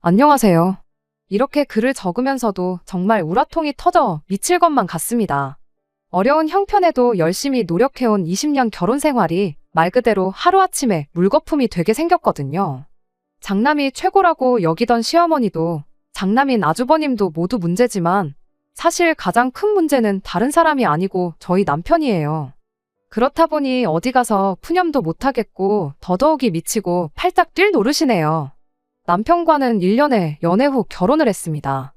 안녕하세요. 이렇게 글을 적으면서도 정말 우라통이 터져 미칠 것만 같습니다. 어려운 형편에도 열심히 노력해온 20년 결혼 생활이 말 그대로 하루아침에 물거품이 되게 생겼거든요. 장남이 최고라고 여기던 시어머니도 장남인 아주버님도 모두 문제지만 사실 가장 큰 문제는 다른 사람이 아니고 저희 남편이에요. 그렇다 보니 어디 가서 푸념도 못하겠고 더더욱이 미치고 팔짝 뛸 노릇이네요. 남편과는 1년에 연애 후 결혼을 했습니다.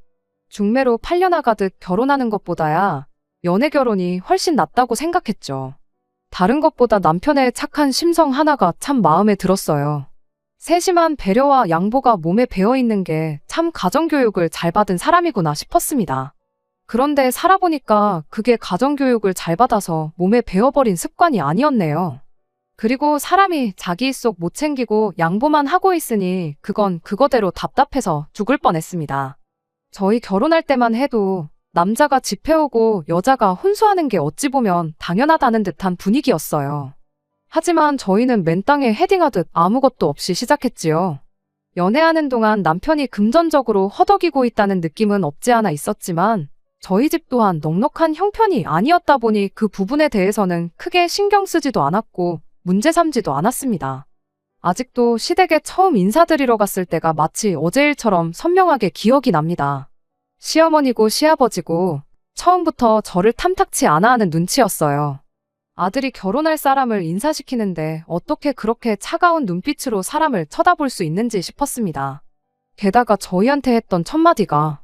중매로 팔려나가듯 결혼하는 것보다야 연애 결혼이 훨씬 낫다고 생각했죠. 다른 것보다 남편의 착한 심성 하나가 참 마음에 들었어요. 세심한 배려와 양보가 몸에 배어있는 게 참 가정교육을 잘 받은 사람이구나 싶었습니다. 그런데 살아보니까 그게 가정교육을 잘 받아서 몸에 배어버린 습관이 아니었네요. 그리고 사람이 자기 입속 못 챙기고 양보만 하고 있으니 그건 그거대로 답답해서 죽을 뻔했습니다. 저희 결혼할 때만 해도 남자가 집 해오고 여자가 혼수하는 게 어찌 보면 당연하다는 듯한 분위기였어요. 하지만 저희는 맨땅에 헤딩하듯 아무것도 없이 시작했지요. 연애하는 동안 남편이 금전적으로 허덕이고 있다는 느낌은 없지 않아 있었지만 저희 집 또한 넉넉한 형편이 아니었다 보니 그 부분에 대해서는 크게 신경 쓰지도 않았고 문제 삼지도 않았습니다. 아직도 시댁에 처음 인사드리러 갔을 때가 마치 어제 일처럼 선명하게 기억이 납니다. 시어머니고 시아버지고 처음부터 저를 탐탁치 않아 하는 눈치였어요. 아들이 결혼할 사람을 인사시키는데 어떻게 그렇게 차가운 눈빛으로 사람을 쳐다볼 수 있는지 싶었습니다. 게다가 저희한테 했던 첫마디가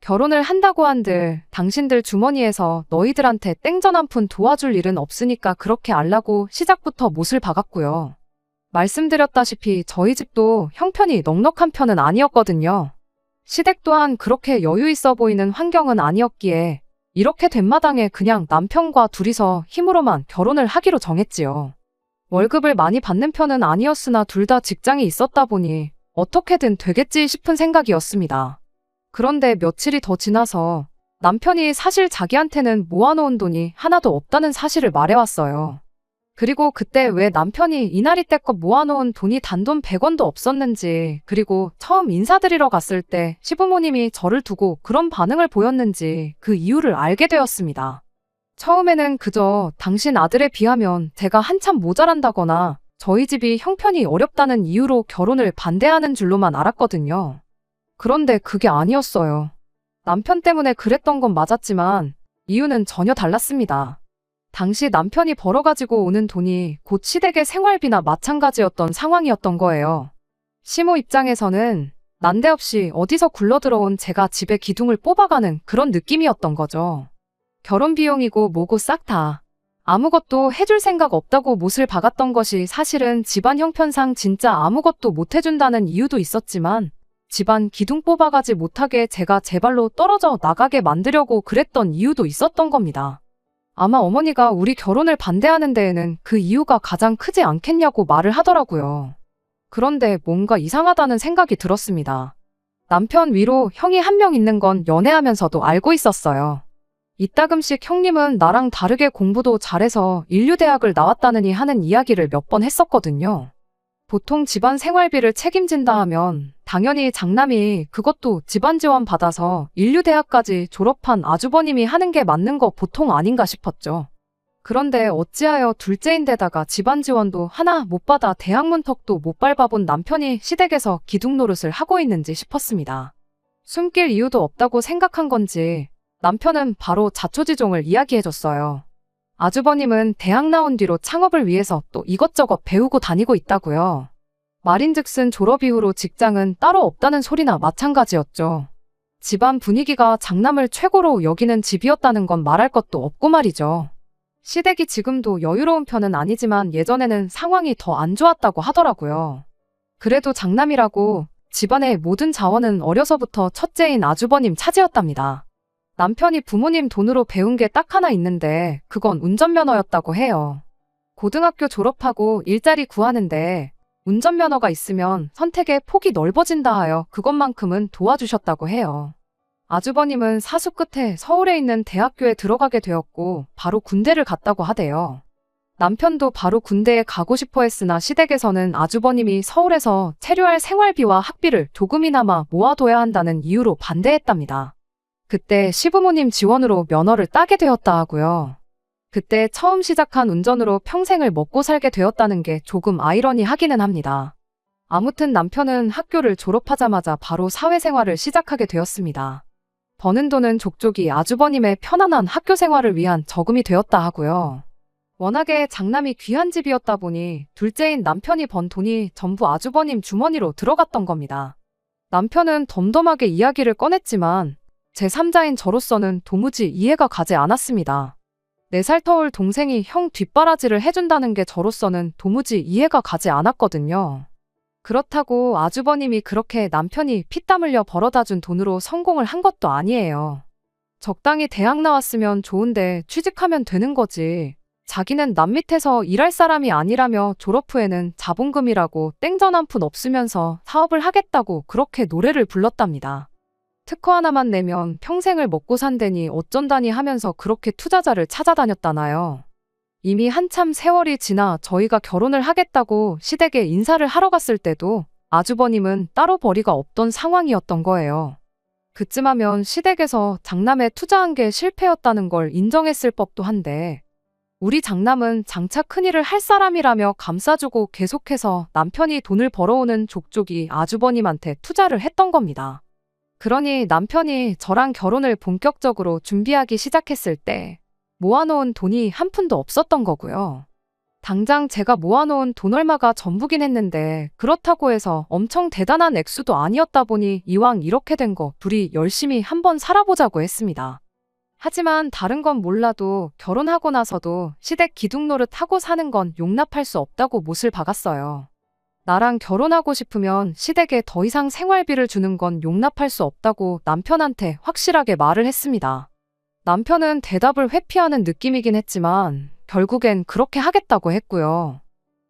결혼을 한다고 한들 당신들 주머니에서 너희들한테 땡전 한 푼 도와줄 일은 없으니까 그렇게 알라고 시작부터 못을 박았고요. 말씀드렸다시피 저희 집도 형편이 넉넉한 편은 아니었거든요. 시댁 또한 그렇게 여유 있어 보이는 환경은 아니었기에 이렇게 된 마당에 그냥 남편과 둘이서 힘으로만 결혼을 하기로 정했지요. 월급을 많이 받는 편은 아니었으나 둘 다 직장이 있었다 보니 어떻게든 되겠지 싶은 생각이었습니다. 그런데 며칠이 더 지나서 남편이 사실 자기한테는 모아놓은 돈이 하나도 없다는 사실을 말해왔어요. 그리고 그때 왜 남편이 이날이 때껏 모아놓은 돈이 단돈 100원도 없었는지, 그리고 처음 인사드리러 갔을 때 시부모님이 저를 두고 그런 반응을 보였는지 그 이유를 알게 되었습니다. 처음에는 그저 당신 아들에 비하면 제가 한참 모자란다거나 저희 집이 형편이 어렵다는 이유로 결혼을 반대하는 줄로만 알았거든요. 그런데 그게 아니었어요. 남편 때문에 그랬던 건 맞았지만 이유는 전혀 달랐습니다. 당시 남편이 벌어가지고 오는 돈이 곧 시댁의 생활비나 마찬가지였던 상황이었던 거예요. 시모 입장에서는 난데없이 어디서 굴러들어온 제가 집에 기둥을 뽑아가는 그런 느낌이었던 거죠. 결혼 비용이고 뭐고 싹 다 아무것도 해줄 생각 없다고 못을 박았던 것이 사실은 집안 형편상 진짜 아무것도 못 해준다는 이유도 있었지만 집안 기둥 뽑아가지 못하게 제가 제 발로 떨어져 나가게 만들려고 그랬던 이유도 있었던 겁니다. 아마 어머니가 우리 결혼을 반대하는 데에는 그 이유가 가장 크지 않겠냐고 말을 하더라고요. 그런데 뭔가 이상하다는 생각이 들었습니다. 남편 위로 형이 한 명 있는 건 연애하면서도 알고 있었어요. 이따금씩 형님은 나랑 다르게 공부도 잘해서 인류대학을 나왔다느니 하는 이야기를 몇 번 했었거든요. 보통 집안 생활비를 책임진다 하면 당연히 장남이 그것도 집안 지원 받아서 인류대학까지 졸업한 아주버님이 하는 게 맞는 거 보통 아닌가 싶었죠. 그런데 어찌하여 둘째인데다가 집안 지원도 하나 못 받아 대학 문턱도 못 밟아본 남편이 시댁에서 기둥 노릇을 하고 있는지 싶었습니다. 숨길 이유도 없다고 생각한 건지 남편은 바로 자초지종을 이야기해줬어요. 아주버님은 대학 나온 뒤로 창업을 위해서 또 이것저것 배우고 다니고 있다고요. 말인즉슨 졸업 이후로 직장은 따로 없다는 소리나 마찬가지였죠. 집안 분위기가 장남을 최고로 여기는 집이었다는 건 말할 것도 없고 말이죠. 시댁이 지금도 여유로운 편은 아니지만 예전에는 상황이 더 안 좋았다고 하더라고요. 그래도 장남이라고 집안의 모든 자원은 어려서부터 첫째인 아주버님 차지였답니다. 남편이 부모님 돈으로 배운 게 딱 하나 있는데 그건 운전면허였다고 해요. 고등학교 졸업하고 일자리 구하는데 운전면허가 있으면 선택의 폭이 넓어진다 하여 그것만큼은 도와주셨다고 해요. 아주버님은 사수 끝에 서울에 있는 대학교에 들어가게 되었고 바로 군대를 갔다고 하대요. 남편도 바로 군대에 가고 싶어 했으나 시댁에서는 아주버님이 서울에서 체류할 생활비와 학비를 조금이나마 모아둬야 한다는 이유로 반대했답니다. 그때 시부모님 지원으로 면허를 따게 되었다 하고요. 그때 처음 시작한 운전으로 평생을 먹고 살게 되었다는 게 조금 아이러니하기는 합니다. 아무튼 남편은 학교를 졸업하자마자 바로 사회생활을 시작하게 되었습니다. 버는 돈은 족족이 아주버님의 편안한 학교 생활을 위한 저금이 되었다 하고요. 워낙에 장남이 귀한 집이었다 보니 둘째인 남편이 번 돈이 전부 아주버님 주머니로 들어갔던 겁니다. 남편은 덤덤하게 이야기를 꺼냈지만 제3자인 저로서는 도무지 이해가 가지 않았습니다. 4살 터울 동생이 형 뒷바라지를 해준다는 게 저로서는 도무지 이해가 가지 않았거든요. 그렇다고 아주버님이 그렇게 남편이 피땀 흘려 벌어다준 돈으로 성공을 한 것도 아니에요. 적당히 대학 나왔으면 좋은데 취직하면 되는 거지. 자기는 남 밑에서 일할 사람이 아니라며 졸업 후에는 자본금이라고 땡전 한 푼 없으면서 사업을 하겠다고 그렇게 노래를 불렀답니다. 특허 하나만 내면 평생을 먹고 산다니 어쩐다니 하면서 그렇게 투자자를 찾아다녔다나요. 이미 한참 세월이 지나 저희가 결혼을 하겠다고 시댁에 인사를 하러 갔을 때도 아주버님은 따로 벌이가 없던 상황이었던 거예요. 그쯤 하면 시댁에서 장남에 투자한 게 실패였다는 걸 인정했을 법도 한데 우리 장남은 장차 큰일을 할 사람이라며 감싸주고 계속해서 남편이 돈을 벌어오는 족족이 아주버님한테 투자를 했던 겁니다. 그러니 남편이 저랑 결혼을 본격적으로 준비하기 시작했을 때 모아놓은 돈이 한 푼도 없었던 거고요. 당장 제가 모아놓은 돈 얼마가 전부긴 했는데 그렇다고 해서 엄청 대단한 액수도 아니었다 보니 이왕 이렇게 된 거 둘이 열심히 한번 살아보자고 했습니다. 하지만 다른 건 몰라도 결혼하고 나서도 시댁 기둥노릇 하고 사는 건 용납할 수 없다고 못을 박았어요. 나랑 결혼하고 싶으면 시댁에 더 이상 생활비를 주는 건 용납할 수 없다고 남편한테 확실하게 말을 했습니다. 남편은 대답을 회피하는 느낌이긴 했지만 결국엔 그렇게 하겠다고 했고요.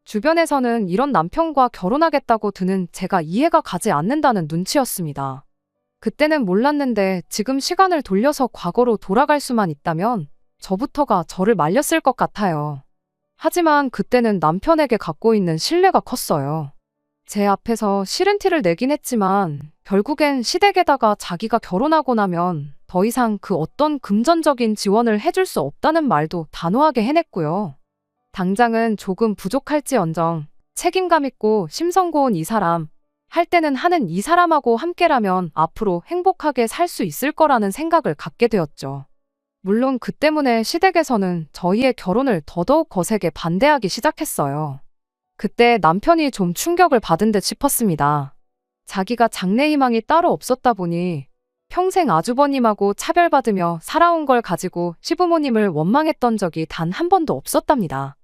주변에서는 이런 남편과 결혼하겠다고 드는 제가 이해가 가지 않는다는 눈치였습니다. 그때는 몰랐는데 지금 시간을 돌려서 과거로 돌아갈 수만 있다면 저부터가 저를 말렸을 것 같아요. 하지만 그때는 남편에게 갖고 있는 신뢰가 컸어요. 제 앞에서 싫은 티를 내긴 했지만 결국엔 시댁에다가 자기가 결혼하고 나면 더 이상 그 어떤 금전적인 지원을 해줄 수 없다는 말도 단호하게 해냈고요. 당장은 조금 부족할지언정 책임감 있고 심성 고운 이 사람, 할 때는 하는 이 사람하고 함께라면 앞으로 행복하게 살 수 있을 거라는 생각을 갖게 되었죠. 물론 그 때문에 시댁에서는 저희의 결혼을 더더욱 거세게 반대하기 시작했어요. 그때 남편이 좀 충격을 받은 듯 싶었습니다. 자기가 장래 희망이 따로 없었다 보니 평생 아주버님하고 차별받으며 살아온 걸 가지고 시부모님을 원망했던 적이 단 한 번도 없었답니다.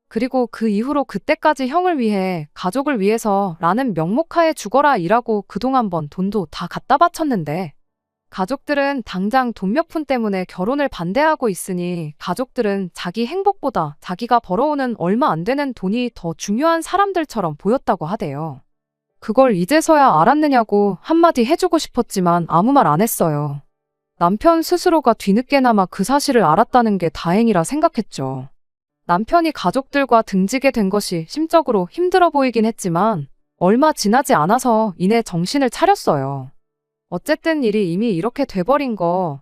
그리고 그 이후로 그때까지 형을 위해 가족을 위해서 라는 명목하에 죽어라 일하고 그동안 번 돈도 다 갖다 바쳤는데 가족들은 당장 돈 몇 푼 때문에 결혼을 반대하고 있으니 가족들은 자기 행복보다 자기가 벌어오는 얼마 안 되는 돈이 더 중요한 사람들처럼 보였다고 하대요. 그걸 이제서야 알았느냐고 한마디 해주고 싶었지만 아무 말 안 했어요. 남편 스스로가 뒤늦게나마 그 사실을 알았다는 게 다행이라 생각했죠. 남편이 가족들과 등지게 된 것이 심적으로 힘들어 보이긴 했지만 얼마 지나지 않아서 이내 정신을 차렸어요. 어쨌든 일이 이미 이렇게 돼버린 거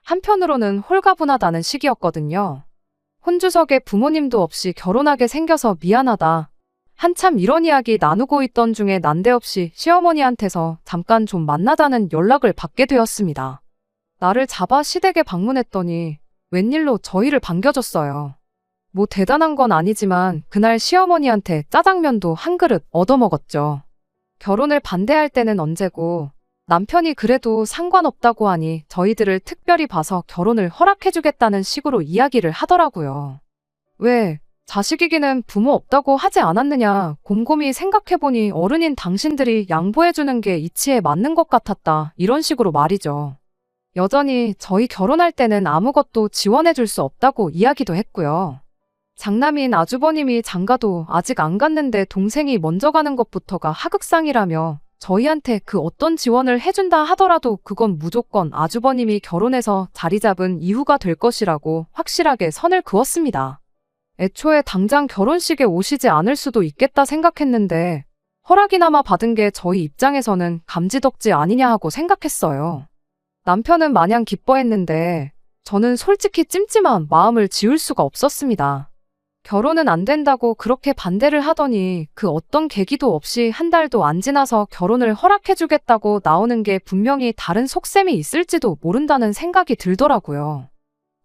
한편으로는 홀가분하다는 시기였거든요. 혼주석에 부모님도 없이 결혼하게 생겨서 미안하다. 한참 이런 이야기 나누고 있던 중에 난데없이 시어머니한테서 잠깐 좀 만나자는 연락을 받게 되었습니다. 나를 잡아 시댁에 방문했더니 웬일로 저희를 반겨줬어요. 뭐 대단한 건 아니지만 그날 시어머니한테 짜장면도 한 그릇 얻어먹었죠. 결혼을 반대할 때는 언제고 남편이 그래도 상관없다고 하니 저희들을 특별히 봐서 결혼을 허락해주겠다는 식으로 이야기를 하더라고요. 왜 자식이기는 부모 없다고 하지 않았느냐 곰곰이 생각해보니 어른인 당신들이 양보해주는 게 이치에 맞는 것 같았다 이런 식으로 말이죠. 여전히 저희 결혼할 때는 아무것도 지원해줄 수 없다고 이야기도 했고요. 장남인 아주버님이 장가도 아직 안 갔는데 동생이 먼저 가는 것부터가 하극상이라며 저희한테 그 어떤 지원을 해준다 하더라도 그건 무조건 아주버님이 결혼해서 자리 잡은 이후가 될 것이라고 확실하게 선을 그었습니다. 애초에 당장 결혼식에 오시지 않을 수도 있겠다 생각했는데 허락이나마 받은 게 저희 입장에서는 감지덕지 아니냐 하고 생각했어요. 남편은 마냥 기뻐했는데 저는 솔직히 찜찜한 마음을 지울 수가 없었습니다. 결혼은 안 된다고 그렇게 반대를 하더니 그 어떤 계기도 없이 한 달도 안 지나서 결혼을 허락해주겠다고 나오는 게 분명히 다른 속셈이 있을지도 모른다는 생각이 들더라고요.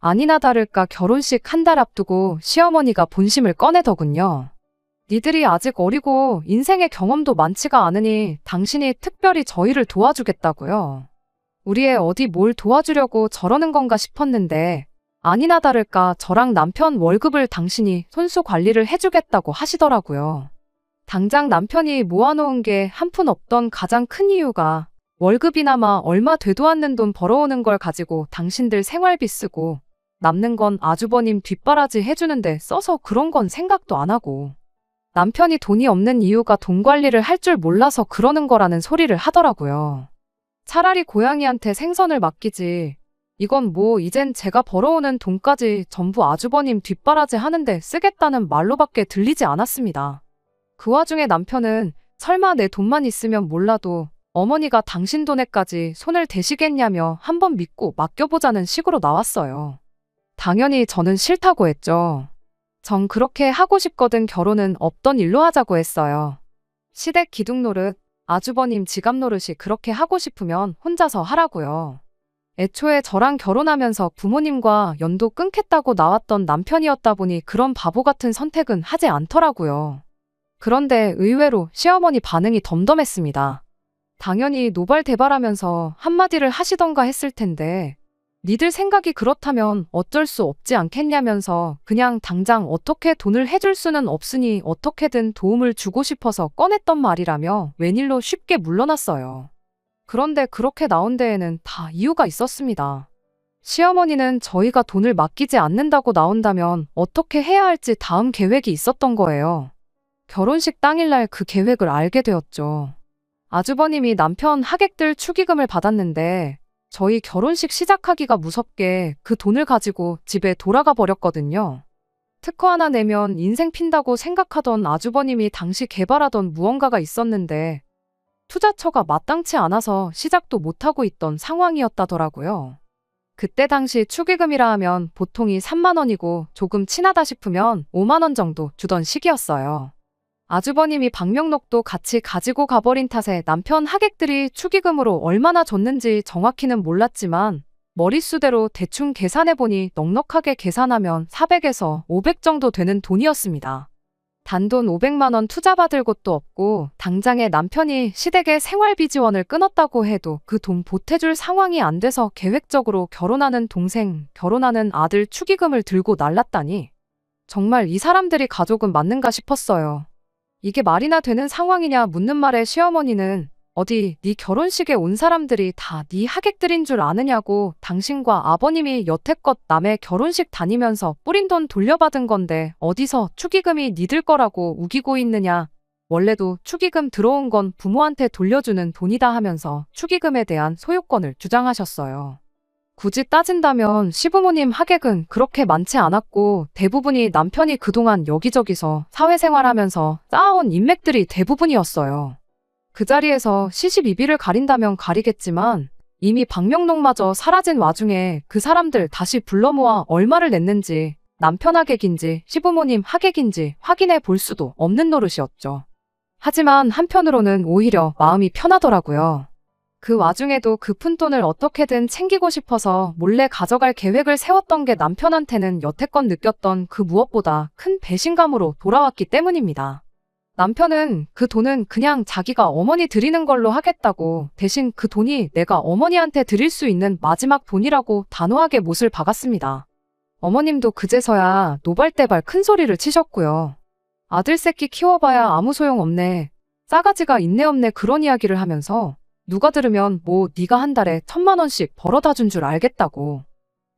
아니나 다를까 결혼식 한 달 앞두고 시어머니가 본심을 꺼내더군요. 니들이 아직 어리고 인생의 경험도 많지가 않으니 당신이 특별히 저희를 도와주겠다고요. 우리 애 어디 뭘 도와주려고 저러는 건가 싶었는데 아니나 다를까 저랑 남편 월급을 당신이 손수 관리를 해주겠다고 하시더라고요. 당장 남편이 모아놓은 게 한 푼 없던 가장 큰 이유가 월급이나마 얼마 되도 않는 돈 벌어오는 걸 가지고 당신들 생활비 쓰고 남는 건 아주버님 뒷바라지 해주는데 써서 그런 건 생각도 안 하고 남편이 돈이 없는 이유가 돈 관리를 할 줄 몰라서 그러는 거라는 소리를 하더라고요. 차라리 고양이한테 생선을 맡기지. 이건 뭐 이젠 제가 벌어오는 돈까지 전부 아주버님 뒷바라지 하는데 쓰겠다는 말로밖에 들리지 않았습니다. 그 와중에 남편은 설마 내 돈만 있으면 몰라도 어머니가 당신 돈에까지 손을 대시겠냐며 한번 믿고 맡겨보자는 식으로 나왔어요. 당연히 저는 싫다고 했죠. 전 그렇게 하고 싶거든 결혼은 없던 일로 하자고 했어요. 시댁 기둥 노릇, 아주버님 지갑 노릇이 그렇게 하고 싶으면 혼자서 하라고요. 애초에 저랑 결혼하면서 부모님과 연도 끊겠다고 나왔던 남편이었다 보니 그런 바보 같은 선택은 하지 않더라고요. 그런데 의외로 시어머니 반응이 덤덤했습니다. 당연히 노발대발하면서 한마디를 하시던가 했을 텐데 니들 생각이 그렇다면 어쩔 수 없지 않겠냐면서 그냥 당장 어떻게 돈을 해줄 수는 없으니 어떻게든 도움을 주고 싶어서 꺼냈던 말이라며 웬일로 쉽게 물러났어요. 그런데 그렇게 나온 데에는 다 이유가 있었습니다. 시어머니는 저희가 돈을 맡기지 않는다고 나온다면 어떻게 해야 할지 다음 계획이 있었던 거예요. 결혼식 당일날 그 계획을 알게 되었죠. 아주버님이 남편 하객들 축의금을 받았는데 저희 결혼식 시작하기가 무섭게 그 돈을 가지고 집에 돌아가 버렸거든요. 특허 하나 내면 인생 핀다고 생각하던 아주버님이 당시 개발하던 무언가가 있었는데 투자처가 마땅치 않아서 시작도 못하고 있던 상황이었다더라고요. 그때 당시 축의금이라 하면 보통이 3만 원이고 조금 친하다 싶으면 5만 원 정도 주던 시기였어요. 아주버님이 방명록도 같이 가지고 가버린 탓에 남편 하객들이 축의금으로 얼마나 줬는지 정확히는 몰랐지만 머릿수대로 대충 계산해보니 넉넉하게 계산하면 400에서 500 정도 되는 돈이었습니다. 단돈 500만 원 투자받을 곳도 없고 당장에 남편이 시댁에 생활비 지원을 끊었다고 해도 그 돈 보태줄 상황이 안 돼서 계획적으로 결혼하는 동생, 결혼하는 아들 축의금을 들고 날랐다니 정말 이 사람들이 가족은 맞는가 싶었어요. 이게 말이나 되는 상황이냐 묻는 말에 시어머니는 어디 네 결혼식에 온 사람들이 다 네 하객들인 줄 아느냐고 당신과 아버님이 여태껏 남의 결혼식 다니면서 뿌린 돈 돌려받은 건데 어디서 축의금이 니들 거라고 우기고 있느냐. 원래도 축의금 들어온 건 부모한테 돌려주는 돈이다 하면서 축의금에 대한 소유권을 주장하셨어요. 굳이 따진다면 시부모님 하객은 그렇게 많지 않았고 대부분이 남편이 그동안 여기저기서 사회생활하면서 쌓아온 인맥들이 대부분이었어요. 그 자리에서 시시비비를 가린다면 가리겠지만 이미 방명록마저 사라진 와중에 그 사람들 다시 불러 모아 얼마를 냈는지 남편 하객인지 시부모님 하객인지 확인해 볼 수도 없는 노릇이었죠. 하지만 한편으로는 오히려 마음이 편하더라고요. 그 와중에도 그 푼돈을 어떻게든 챙기고 싶어서 몰래 가져갈 계획을 세웠던 게 남편한테는 여태껏 느꼈던 그 무엇보다 큰 배신감으로 돌아왔기 때문입니다. 남편은 그 돈은 그냥 자기가 어머니 드리는 걸로 하겠다고 대신 그 돈이 내가 어머니한테 드릴 수 있는 마지막 돈이라고 단호하게 못을 박았습니다. 어머님도 그제서야 노발대발 큰 소리를 치셨고요. 아들 새끼 키워봐야 아무 소용없네. 싸가지가 있네 없네 그런 이야기를 하면서 누가 들으면 뭐 네가 한 달에 1,000만 원씩 벌어다 준 줄 알겠다고.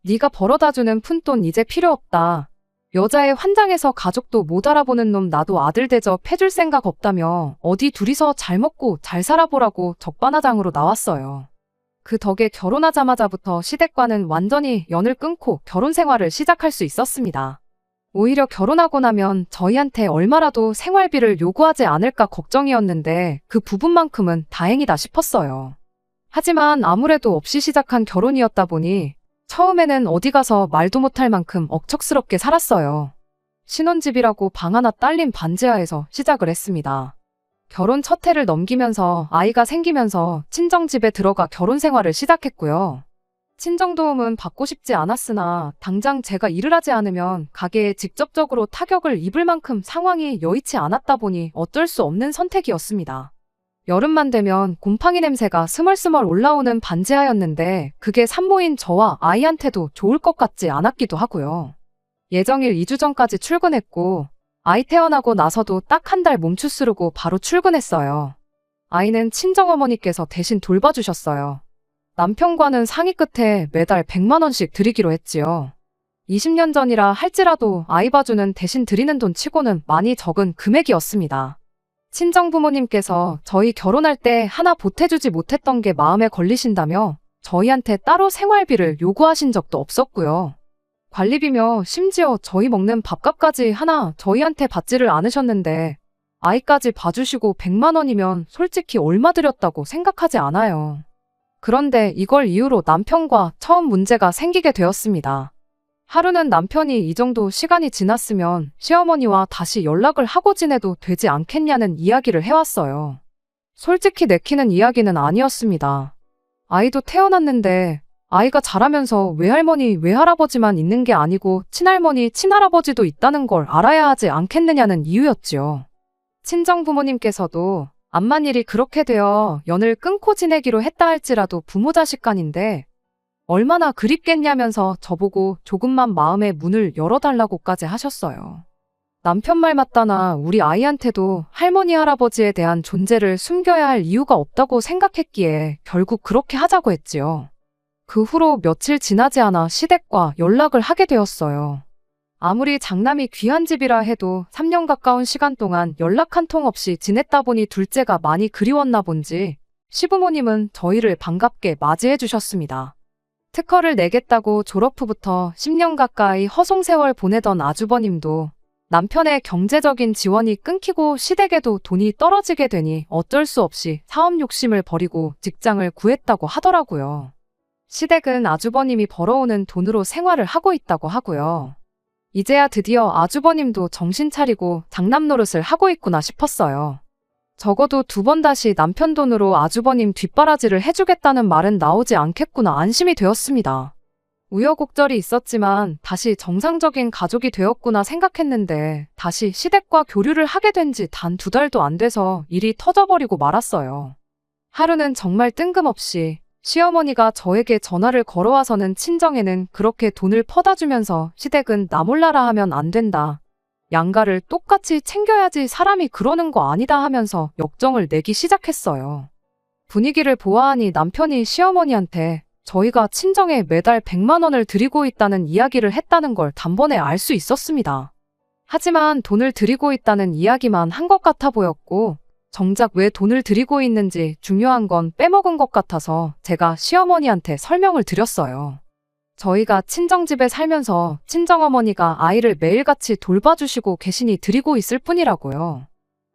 네가 벌어다 주는 푼돈 이제 필요 없다. 여자애 환장해서 가족도 못 알아보는 놈 나도 아들 대접 해줄 생각 없다며 어디 둘이서 잘 먹고 잘 살아보라고 적반하장으로 나왔어요. 그 덕에 결혼하자마자부터 시댁과는 완전히 연을 끊고 결혼 생활을 시작할 수 있었습니다. 오히려 결혼하고 나면 저희한테 얼마라도 생활비를 요구하지 않을까 걱정이었는데 그 부분만큼은 다행이다 싶었어요. 하지만 아무래도 없이 시작한 결혼이었다 보니 처음에는 어디 가서 말도 못할 만큼 억척스럽게 살았어요. 신혼집이라고 방 하나 딸린 반지하에서 시작을 했습니다. 결혼 첫 해를 넘기면서 아이가 생기면서 친정집에 들어가 결혼 생활을 시작했고요. 친정도움은 받고 싶지 않았으나 당장 제가 일을 하지 않으면 가게에 직접적으로 타격을 입을 만큼 상황이 여의치 않았다 보니 어쩔 수 없는 선택이었습니다. 여름만 되면 곰팡이 냄새가 스멀스멀 올라오는 반지하였는데 그게 산모인 저와 아이한테도 좋을 것 같지 않았기도 하고요. 예정일 2주 전까지 출근했고 아이 태어나고 나서도 딱 한 달 몸추 스르고 바로 출근했어요. 아이는 친정어머니께서 대신 돌봐주셨어요. 남편과는 상의 끝에 매달 100만 원씩 드리기로 했지요. 20년 전이라 할지라도 아이 봐주는 대신 드리는 돈 치고는 많이 적은 금액이었습니다. 친정 부모님께서 저희 결혼할 때 하나 보태주지 못했던 게 마음에 걸리신다며 저희한테 따로 생활비를 요구하신 적도 없었고요. 관리비며 심지어 저희 먹는 밥값까지 하나 저희한테 받지를 않으셨는데 아이까지 봐주시고 100만 원이면 솔직히 얼마 드렸다고 생각하지 않아요. 그런데 이걸 이유로 남편과 처음 문제가 생기게 되었습니다. 하루는 남편이 이 정도 시간이 지났으면 시어머니와 다시 연락을 하고 지내도 되지 않겠냐는 이야기를 해왔어요. 솔직히 내키는 이야기는 아니었습니다. 아이도 태어났는데 아이가 자라면서 외할머니, 외할아버지만 있는 게 아니고 친할머니, 친할아버지도 있다는 걸 알아야 하지 않겠느냐는 이유였지요. 친정 부모님께서도 암만 일이 그렇게 되어 연을 끊고 지내기로 했다 할지라도 부모 자식 간인데 얼마나 그립겠냐면서 저보고 조금만 마음의 문을 열어달라고까지 하셨어요. 남편 말 맞다나 우리 아이한테도 할머니, 할아버지에 대한 존재를 숨겨야 할 이유가 없다고 생각했기에 결국 그렇게 하자고 했지요. 그 후로 며칠 지나지 않아 시댁과 연락을 하게 되었어요. 아무리 장남이 귀한 집이라 해도 3년 가까운 시간 동안 연락 한 통 없이 지냈다 보니 둘째가 많이 그리웠나 본지 시부모님은 저희를 반갑게 맞이해 주셨습니다. 특허를 내겠다고 졸업 후부터 10년 가까이 허송세월 보내던 아주버님도 남편의 경제적인 지원이 끊기고 시댁에도 돈이 떨어지게 되니 어쩔 수 없이 사업 욕심을 버리고 직장을 구했다고 하더라고요. 시댁은 아주버님이 벌어오는 돈으로 생활을 하고 있다고 하고요. 이제야 드디어 아주버님도 정신 차리고 장남 노릇을 하고 있구나 싶었어요. 적어도 2번 다시 남편 돈으로 아주버님 뒷바라지를 해주겠다는 말은 나오지 않겠구나 안심이 되었습니다. 우여곡절이 있었지만 다시 정상적인 가족이 되었구나 생각했는데 다시 시댁과 교류를 하게 된 지 단 2달도 안 돼서 일이 터져버리고 말았어요. 하루는 정말 뜬금없이 시어머니가 저에게 전화를 걸어와서는 친정에는 그렇게 돈을 퍼다 주면서 시댁은 나 몰라라 하면 안 된다. 양가를 똑같이 챙겨야지 사람이 그러는 거 아니다 하면서 역정을 내기 시작했어요. 분위기를 보아하니 남편이 시어머니한테 저희가 친정에 매달 100만 원을 드리고 있다는 이야기를 했다는 걸 단번에 알 수 있었습니다. 하지만 돈을 드리고 있다는 이야기만 한 것 같아 보였고 정작 왜 돈을 드리고 있는지 중요한 건 빼먹은 것 같아서 제가 시어머니한테 설명을 드렸어요. 저희가 친정집에 살면서 친정어머니가 아이를 매일같이 돌봐주시고 계시니 드리고 있을 뿐이라고요.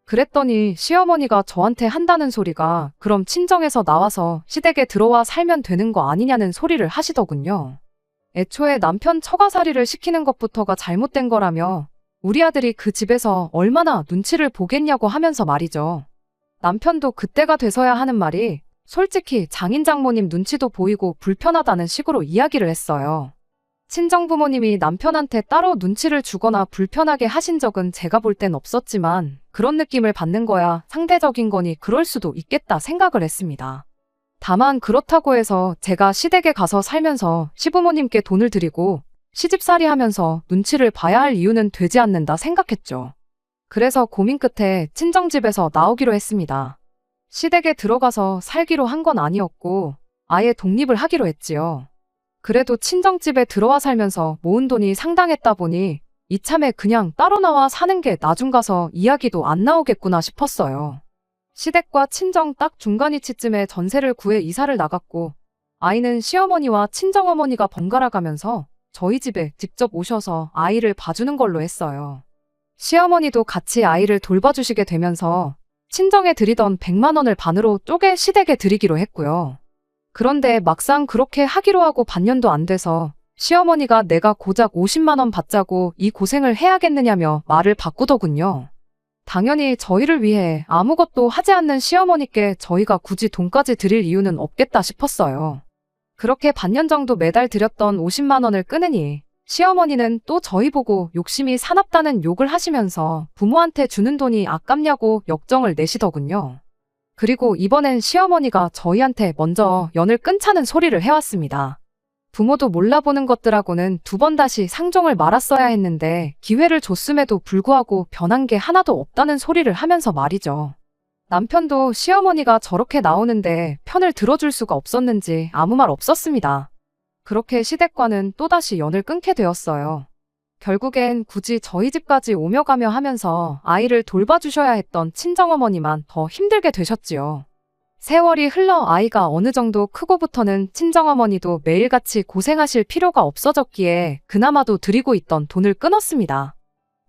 그랬더니 시어머니가 저한테 한다는 소리가 그럼 친정에서 나와서 시댁에 들어와 살면 되는 거 아니냐는 소리를 하시더군요. 애초에 남편 처가살이를 시키는 것부터가 잘못된 거라며 우리 아들이 그 집에서 얼마나 눈치를 보겠냐고 하면서 말이죠. 남편도 그때가 돼서야 하는 말이 솔직히 장인 장모님 눈치도 보이고 불편하다는 식으로 이야기를 했어요. 친정부모님이 남편한테 따로 눈치를 주거나 불편하게 하신 적은 제가 볼 땐 없었지만 그런 느낌을 받는 거야 상대적인 거니 그럴 수도 있겠다 생각을 했습니다. 다만 그렇다고 해서 제가 시댁에 가서 살면서 시부모님께 돈을 드리고 시집살이 하면서 눈치를 봐야 할 이유는 되지 않는다 생각했죠. 그래서 고민 끝에 친정집에서 나오기로 했습니다. 시댁에 들어가서 살기로 한 건 아니었고 아예 독립을 하기로 했지요. 그래도 친정집에 들어와 살면서 모은 돈이 상당했다 보니 이참에 그냥 따로 나와 사는 게 나중 가서 이야기도 안 나오겠구나 싶었어요. 시댁과 친정 딱 중간위치쯤에 전세를 구해 이사를 나갔고 아이는 시어머니와 친정어머니가 번갈아 가면서 저희 집에 직접 오셔서 아이를 봐주는 걸로 했어요. 시어머니도 같이 아이를 돌봐주시게 되면서 친정에 드리던 100만 원을 반으로 쪼개 시댁에 드리기로 했고요. 그런데 막상 그렇게 하기로 하고 반년도 안 돼서 시어머니가 내가 고작 50만 원 받자고 이 고생을 해야겠느냐며 말을 바꾸더군요. 당연히 저희를 위해 아무것도 하지 않는 시어머니께 저희가 굳이 돈까지 드릴 이유는 없겠다 싶었어요. 그렇게 반년 정도 매달 드렸던 50만 원을 끊으니 시어머니는 또 저희 보고 욕심이 사납다는 욕을 하시면서 부모한테 주는 돈이 아깝냐고 역정을 내시더군요. 그리고 이번엔 시어머니가 저희한테 먼저 연을 끊자는 소리를 해왔습니다. 부모도 몰라보는 것들하고는 2번 다시 상종을 말았어야 했는데 기회를 줬음에도 불구하고 변한 게 하나도 없다는 소리를 하면서 말이죠. 남편도 시어머니가 저렇게 나오는데 편을 들어줄 수가 없었는지 아무 말 없었습니다. 그렇게 시댁과는 또다시 연을 끊게 되었어요. 결국엔 굳이 저희 집까지 오며 가며 하면서 아이를 돌봐주셔야 했던 친정어머니만 더 힘들게 되셨지요. 세월이 흘러 아이가 어느 정도 크고부터는 친정어머니도 매일같이 고생하실 필요가 없어졌기에 그나마도 드리고 있던 돈을 끊었습니다.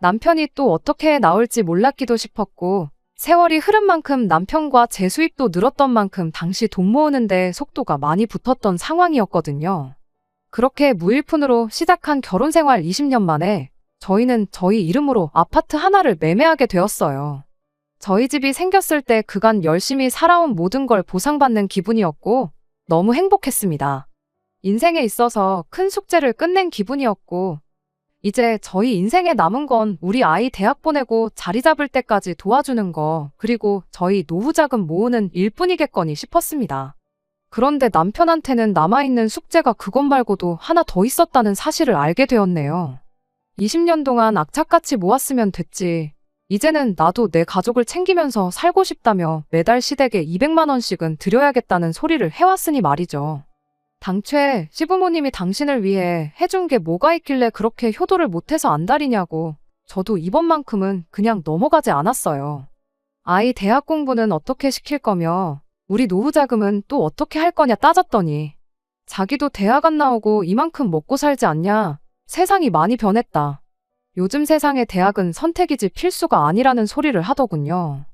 남편이 또 어떻게 나올지 몰랐기도 싶었고 세월이 흐른 만큼 남편과 제 수입도 늘었던 만큼 당시 돈 모으는데 속도가 많이 붙었던 상황이었거든요. 그렇게 무일푼으로 시작한 결혼생활 20년 만에 저희는 저희 이름으로 아파트 하나를 매매하게 되었어요. 저희 집이 생겼을 때 그간 열심히 살아온 모든 걸 보상받는 기분이었고 너무 행복했습니다. 인생에 있어서 큰 숙제를 끝낸 기분이었고 이제 저희 인생에 남은 건 우리 아이 대학 보내고 자리 잡을 때까지 도와주는 거 그리고 저희 노후 자금 모으는 일뿐이겠거니 싶었습니다. 그런데 남편한테는 남아있는 숙제가 그것 말고도 하나 더 있었다는 사실을 알게 되었네요. 20년 동안 악착같이 모았으면 됐지. 이제는 나도 내 가족을 챙기면서 살고 싶다며 매달 시댁에 200만 원씩은 드려야겠다는 소리를 해왔으니 말이죠. 당최 시부모님이 당신을 위해 해준 게 뭐가 있길래 그렇게 효도를 못해서 안달이냐고 저도 이번만큼은 그냥 넘어가지 않았어요. 아이 대학 공부는 어떻게 시킬 거며 우리 노후 자금은 또 어떻게 할 거냐 따졌더니 자기도 대학 안 나오고 이만큼 먹고 살지 않냐. 세상이 많이 변했다. 요즘 세상의 대학은 선택이지 필수가 아니라는 소리를 하더군요.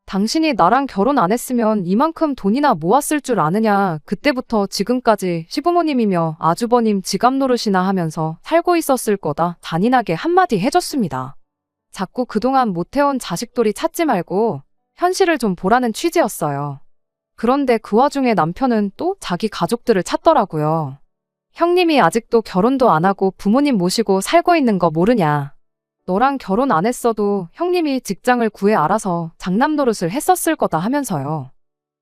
당신이 나랑 결혼 안 했으면 이만큼 돈이나 모았을 줄 아느냐. 그때부터 지금까지 시부모님이며 아주버님 지갑 노릇이나 하면서 살고 있었을 거다. 잔인하게 한마디 해줬습니다. 자꾸 그동안 못해온 자식돌이 찾지 말고 현실을 좀 보라는 취지였어요. 그런데 그 와중에 남편은 또 자기 가족들을 찾더라고요. 형님이 아직도 결혼도 안 하고 부모님 모시고 살고 있는 거 모르냐. 너랑 결혼 안 했어도 형님이 직장을 구해 알아서 장남 노릇을 했었을 거다 하면서요.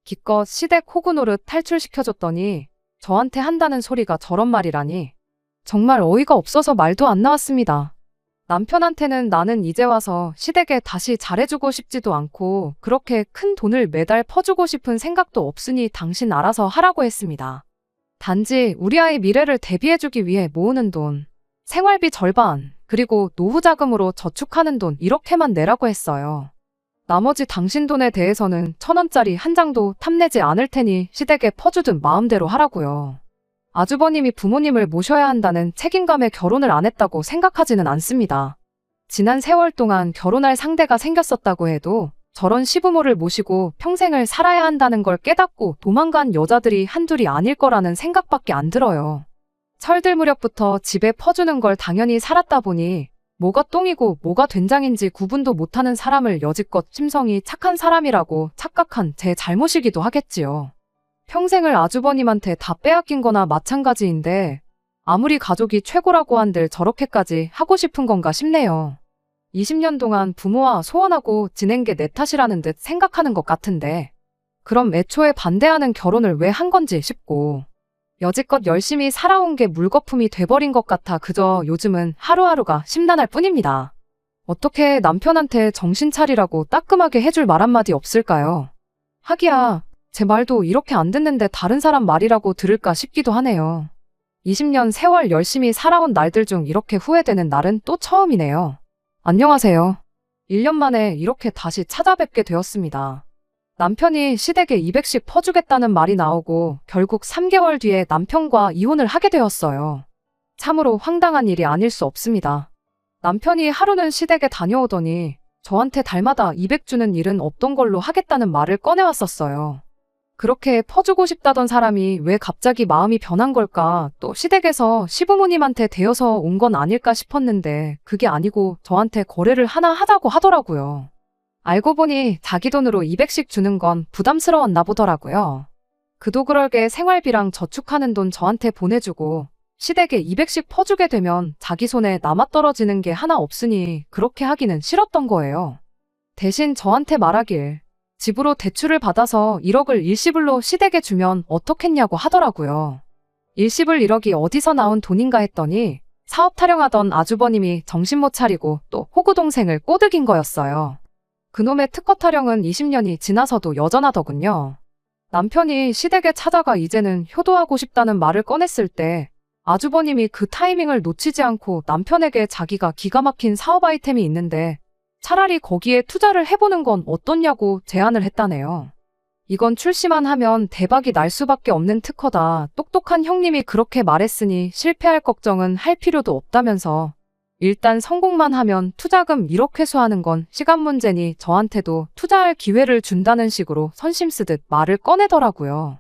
기껏 시댁 호구 노릇 탈출시켜줬더니 저한테 한다는 소리가 저런 말이라니. 정말 어이가 없어서 말도 안 나왔습니다. 남편한테는 나는 이제 와서 시댁에 다시 잘해주고 싶지도 않고 그렇게 큰 돈을 매달 퍼주고 싶은 생각도 없으니 당신 알아서 하라고 했습니다. 단지 우리 아이 미래를 대비해주기 위해 모으는 돈, 생활비 절반, 그리고 노후 자금으로 저축하는 돈 이렇게만 내라고 했어요. 나머지 당신 돈에 대해서는 1,000원짜리 한 장도 탐내지 않을 테니 시댁에 퍼주든 마음대로 하라고요. 아주버님이 부모님을 모셔야 한다는 책임감에 결혼을 안 했다고 생각하지는 않습니다. 지난 세월 동안 결혼할 상대가 생겼었다고 해도 저런 시부모를 모시고 평생을 살아야 한다는 걸 깨닫고 도망간 여자들이 한둘이 아닐 거라는 생각밖에 안 들어요. 철들 무렵부터 집에 퍼주는 걸 당연히 살았다 보니 뭐가 똥이고 뭐가 된장인지 구분도 못하는 사람을 여지껏 심성이 착한 사람이라고 착각한 제 잘못이기도 하겠지요. 평생을 아주버님한테 다 빼앗긴 거나 마찬가지인데 아무리 가족이 최고라고 한들 저렇게까지 하고 싶은 건가 싶네요. 20년 동안 부모와 소원하고 지낸 게 내 탓이라는 듯 생각하는 것 같은데 그럼 애초에 반대하는 결혼을 왜 한 건지 싶고 여지껏 열심히 살아온 게 물거품이 돼버린 것 같아 그저 요즘은 하루하루가 심란할 뿐입니다. 어떻게 남편한테 정신 차리라고 따끔하게 해줄 말 한마디 없을까요? 하기야 제 말도 이렇게 안 듣는데 다른 사람 말이라고 들을까 싶기도 하네요. 20년 세월 열심히 살아온 날들 중 이렇게 후회되는 날은 또 처음이네요. 안녕하세요. 1년 만에 이렇게 다시 찾아뵙게 되었습니다. 남편이 시댁에 200씩 퍼주겠다는 말이 나오고 결국 3개월 뒤에 남편과 이혼을 하게 되었어요. 참으로 황당한 일이 아닐 수 없습니다. 남편이 하루는 시댁에 다녀오더니 저한테 달마다 200 주는 일은 없던 걸로 하겠다는 말을 꺼내왔었어요. 그렇게 퍼주고 싶다던 사람이 왜 갑자기 마음이 변한 걸까? 또 시댁에서 시부모님한테 대여서 온 건 아닐까 싶었는데 그게 아니고 저한테 거래를 하나 하자고 하더라고요. 알고 보니 자기 돈으로 200씩 주는 건 부담스러웠나 보더라고요. 그도 그럴게 생활비랑 저축하는 돈 저한테 보내주고 시댁에 200씩 퍼주게 되면 자기 손에 남아떨어지는 게 하나 없으니 그렇게 하기는 싫었던 거예요. 대신 저한테 말하길 집으로 대출을 받아서 1억을 일시불로 시댁에 주면 어떻겠냐고 하더라고요. 일시불 1억이 어디서 나온 돈인가 했더니 사업 타령하던 아주버님이 정신 못 차리고 또 호구 동생을 꼬드긴 거였어요. 그놈의 특허 타령은 20년이 지나서도 여전하더군요. 남편이 시댁에 찾아가 이제는 효도하고 싶다는 말을 꺼냈을 때 아주버님이 그 타이밍을 놓치지 않고 남편에게 자기가 기가 막힌 사업 아이템이 있는데 차라리 거기에 투자를 해보는 건 어떻냐고 제안을 했다네요. 이건 출시만 하면 대박이 날 수밖에 없는 특허다. 똑똑한 형님이 그렇게 말했으니 실패할 걱정은 할 필요도 없다면서 일단 성공만 하면 투자금 1억 회수하는 건 시간 문제니 저한테도 투자할 기회를 준다는 식으로 선심 쓰듯 말을 꺼내더라고요.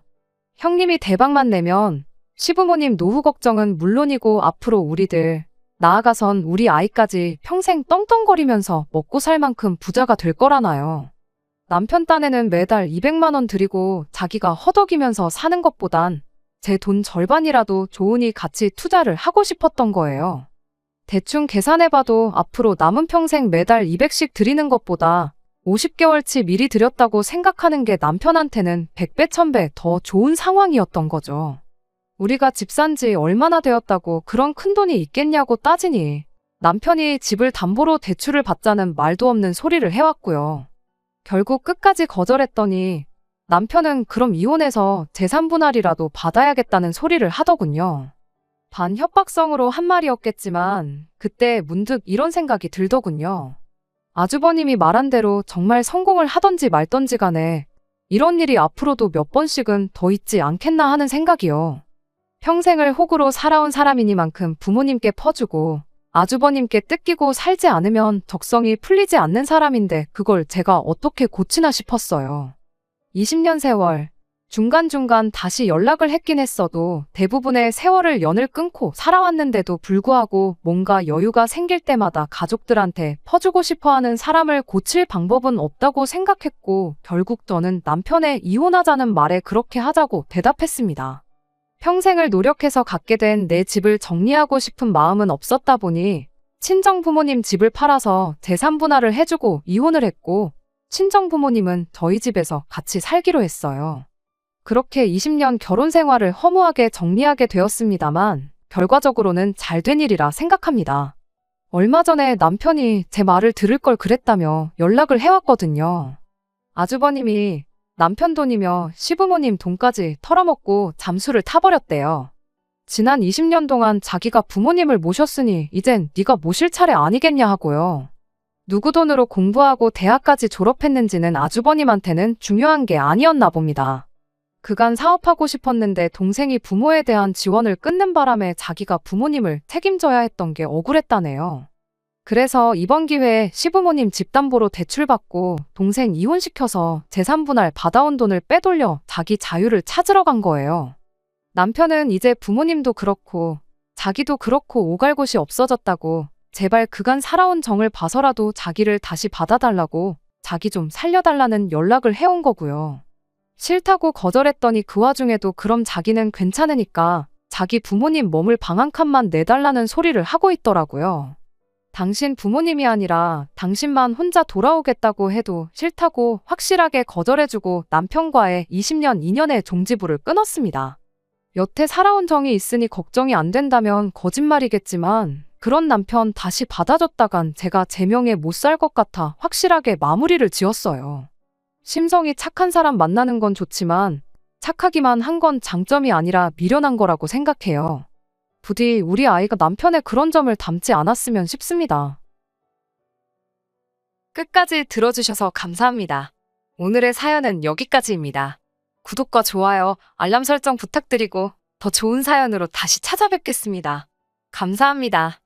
형님이 대박만 내면 시부모님 노후 걱정은 물론이고 앞으로 우리들, 나아가선 우리 아이까지 평생 떵떵거리면서 먹고 살 만큼 부자가 될 거라나요. 남편 딴에는 매달 200만 원 드리고 자기가 허덕이면서 사는 것보단 제 돈 절반이라도 좋으니 같이 투자를 하고 싶었던 거예요. 대충 계산해봐도 앞으로 남은 평생 매달 200씩 드리는 것보다 50개월치 미리 드렸다고 생각하는 게 남편한테는 100배, 1000배 더 좋은 상황이었던 거죠. 우리가 집 산 지 얼마나 되었다고 그런 큰돈이 있겠냐고 따지니 남편이 집을 담보로 대출을 받자는 말도 없는 소리를 해왔고요. 결국 끝까지 거절했더니 남편은 그럼 이혼해서 재산 분할이라도 받아야겠다는 소리를 하더군요. 반협박성으로 한 말이었겠지만 그때 문득 이런 생각이 들더군요. 아주버님이 말한 대로 정말 성공을 하던지 말던지 간에 이런 일이 앞으로도 몇 번씩은 더 있지 않겠나 하는 생각이요. 평생을 호구로 살아온 사람이니만큼 부모님께 퍼주고 아주버님께 뜯기고 살지 않으면 적성이 풀리지 않는 사람인데 그걸 제가 어떻게 고치나 싶었어요. 20년 세월, 중간중간 다시 연락을 했긴 했어도 대부분의 세월을 연을 끊고 살아왔는데도 불구하고 뭔가 여유가 생길 때마다 가족들한테 퍼주고 싶어하는 사람을 고칠 방법은 없다고 생각했고 결국 저는 남편의 이혼하자는 말에 그렇게 하자고 대답했습니다. 평생을 노력해서 갖게 된 내 집을 정리하고 싶은 마음은 없었다 보니 친정 부모님 집을 팔아서 재산 분할을 해주고 이혼을 했고 친정 부모님은 저희 집에서 같이 살기로 했어요. 그렇게 20년 결혼 생활을 허무하게 정리하게 되었습니다만 결과적으로는 잘 된 일이라 생각합니다. 얼마 전에 남편이 제 말을 들을 걸 그랬다며 연락을 해왔거든요. 아주버님이 남편 돈이며 시부모님 돈까지 털어먹고 잠수를 타버렸대요. 지난 20년 동안 자기가 부모님을 모셨으니 이젠 네가 모실 차례 아니겠냐 하고요. 누구 돈으로 공부하고 대학까지 졸업했는지는 아주버님한테는 중요한 게 아니었나 봅니다. 그간 사업하고 싶었는데 동생이 부모에 대한 지원을 끊는 바람에 자기가 부모님을 책임져야 했던 게 억울했다네요. 그래서 이번 기회에 시부모님 집담보로 대출받고 동생 이혼시켜서 재산분할 받아온 돈을 빼돌려 자기 자유를 찾으러 간 거예요. 남편은 이제 부모님도 그렇고 자기도 그렇고 오갈 곳이 없어졌다고 제발 그간 살아온 정을 봐서라도 자기를 다시 받아달라고 자기 좀 살려달라는 연락을 해온 거고요. 싫다고 거절했더니 그 와중에도 그럼 자기는 괜찮으니까 자기 부모님 머물 방 한 칸만 내달라는 소리를 하고 있더라고요. 당신 부모님이 아니라 당신만 혼자 돌아오겠다고 해도 싫다고 확실하게 거절해주고 남편과의 20년 인연의 종지부를 끊었습니다. 여태 살아온 정이 있으니 걱정이 안 된다면 거짓말이겠지만 그런 남편 다시 받아줬다간 제가 제 명에 못 살 것 같아 확실하게 마무리를 지었어요. 심성이 착한 사람 만나는 건 좋지만 착하기만 한 건 장점이 아니라 미련한 거라고 생각해요. 부디 우리 아이가 남편의 그런 점을 닮지 않았으면 싶습니다. 끝까지 들어주셔서 감사합니다. 오늘의 사연은 여기까지입니다. 구독과 좋아요, 알람 설정 부탁드리고 더 좋은 사연으로 다시 찾아뵙겠습니다. 감사합니다.